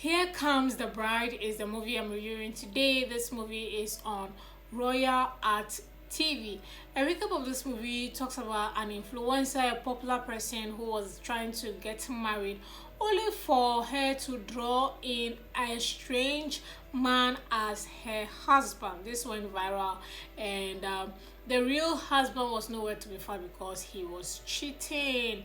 Here Comes the Bride is the movie I'm reviewing today. This movie is on Royal Art TV. A recap of this movie talks about an influencer, a popular person who was trying to get married, only for her to draw in a strange man as her husband. This went viral, and the real husband was nowhere to be found because he was cheating.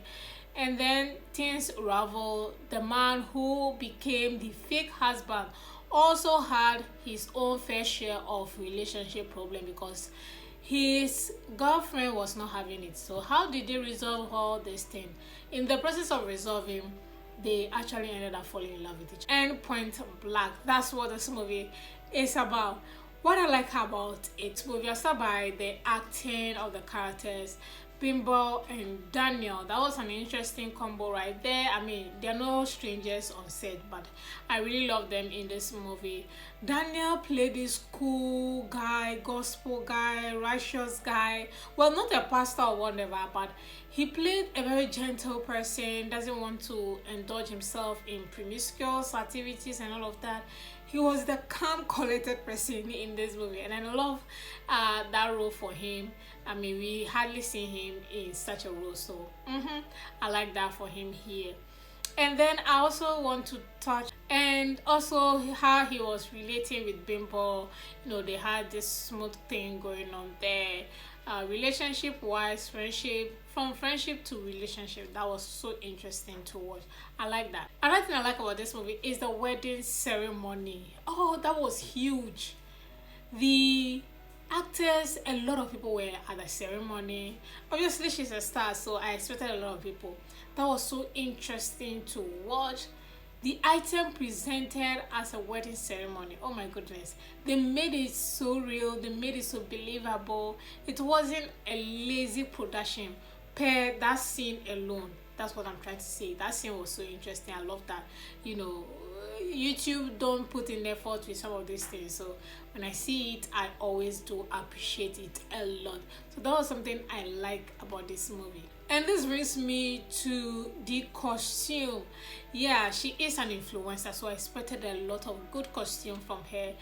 And then things unravel. The man who became the fake husband also had his own fair share of relationship problem because his girlfriend was not having it. So how did they resolve all this thing? In the process of resolving, they actually ended up falling in love with each other. And point blank, that's what this movie is about. What I like about it, movie, I'll start by the acting of the characters. Bimbo and Daniel, that was an interesting combo right there. I mean, they're no strangers on set, but I really love them in this movie. Daniel played this cool guy, gospel guy, righteous guy. Well, not a pastor or whatever, but he played a very gentle person, doesn't want to indulge himself in promiscuous activities and all of that. He was the calm, collected person in this movie, and I love that role for him. I mean, we hardly see him in such a role, so I like that for him here. And then I also want to touch and also how he was relating with Bimbo. You know, they had this smooth thing going on there. Relationship wise, friendship, from friendship to relationship, that was so interesting to watch. I like that. Another thing I like about this movie is the wedding ceremony. Oh, that was huge. The actors, a lot of people were at the ceremony. Obviously she's a star, so I expected a lot of people. That was so interesting to watch. The item presented as a wedding ceremony, oh my goodness, they made it so real, they made it so believable. It wasn't a lazy production per that scene alone. That's what I'm trying to say. That scene was so interesting. I love that. You know, YouTube don't put in effort with some of these things, so when I see it, I always do appreciate it a lot. So that was something I like about this movie. And this brings me to the costume. Yeah, she is an influencer, so I expected a lot of good costume from her,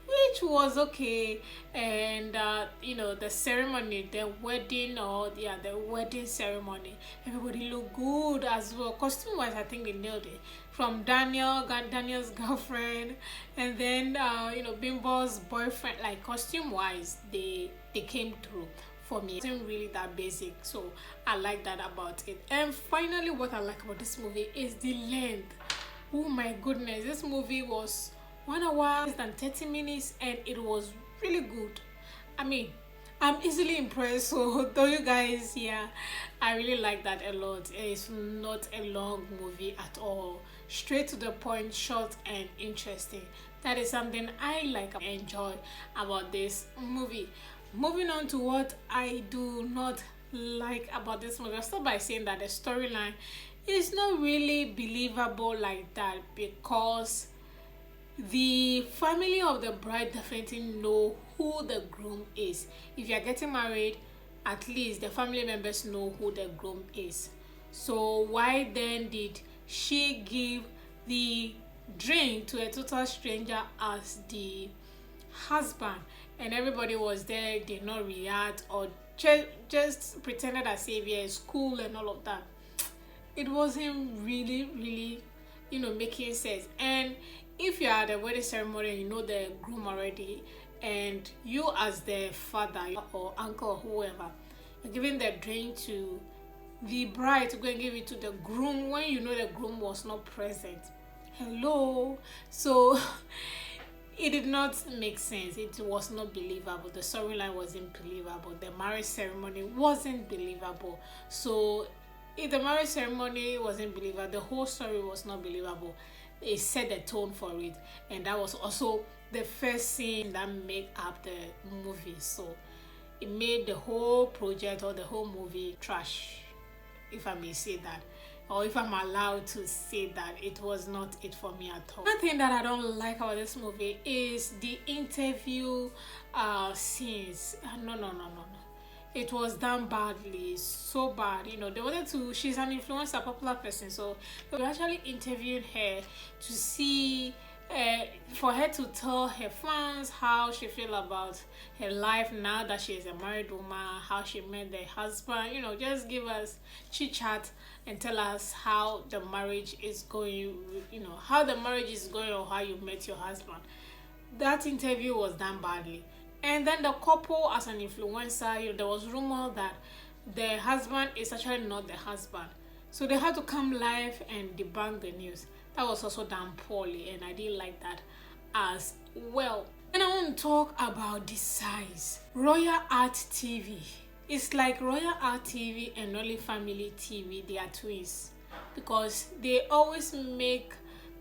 which was okay. And you know, the ceremony, the wedding, or yeah, the wedding ceremony, everybody looked good as well. Costume wise, I think they nailed it. From Daniel's girlfriend, and then you know, Bimbo's boyfriend. Like costume wise, they came through for me. It wasn't really that basic, so I like that about it. And finally, what I like about this movie is the length. Oh my goodness, this movie was 1 hour and 30 minutes, and it was really good. I mean, I'm easily impressed, so though you guys, yeah, I really like that a lot. It's not a long movie at all, straight to the point, short and interesting. That is something I like and enjoy about this movie. Moving on to what I do not like about this movie, I'll start by saying that the storyline is not really believable like that, because the family of the bride definitely know who the groom is. If you are getting married, at least the family members know who the groom is. So why then did she give the drink to a total stranger as the husband, and everybody was there, did not react, or just pretended as if yeah, it's cool and all of that? It wasn't really, you know, making sense. And if you are at the wedding ceremony and you know the groom already, and you as the father or uncle or whoever, you're giving the drink to the bride to go and give it to the groom when you know the groom was not present. Hello. So it did not make sense. It was not believable. The storyline wasn't believable. The marriage ceremony wasn't believable. So if the marriage ceremony wasn't believable, the whole story was not believable. It set the tone for it, and that was also the first scene that made up the movie. So it made the whole project or the whole movie trash, if I may say that, or if I'm allowed to say that. It was not it for me at all. One thing that I don't like about this movie is the interview scenes. No. it was done badly, so bad. You know, they wanted to, she's an influencer, popular person, so they actually interviewed her to see, for her to tell her fans how she feel about her life now that she is a married woman, how she met the husband, you know, just give us chit chat and tell us how the marriage is going, you know, how the marriage is going or how you met your husband. That interview was done badly. And then the couple, as an influencer, you know, there was rumor that the husband is actually not the husband. So they had to come live and debunk the news. That was also done poorly, and I didn't like that as well. And I want to talk about the size. Royal Art TV. It's like Royal Art TV and Nolly Family TV, they are twins. Because they always make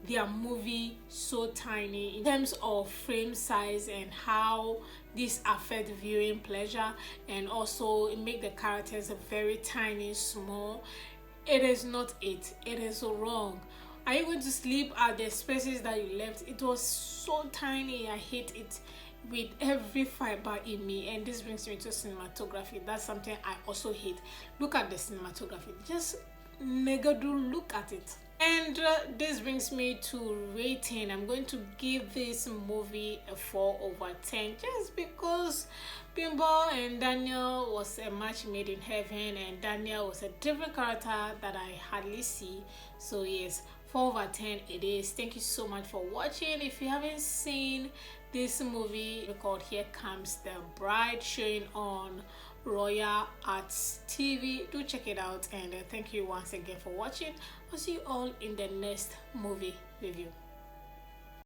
their movie so tiny in terms of frame size and how this affect viewing pleasure, and also it make the characters very tiny, small. It is not it. It is wrong. Are you going to sleep at the spaces that you left? It was so tiny. I hate it with every fiber in me. And this brings me to cinematography. That's something I also hate. Look at the cinematography. Just mega do look at it. And this brings me to rating. I'm going to give this movie a 4/10 just because Bimbo and Daniel was a match made in heaven, and Daniel was a different character that I hardly see. So yes, 4/10 it is. Thank you so much for watching. If you haven't seen this movie called Here Comes the Bride, showing on Royal Arts TV, do check it out, and thank you once again for watching. I'll see you all in the next movie review.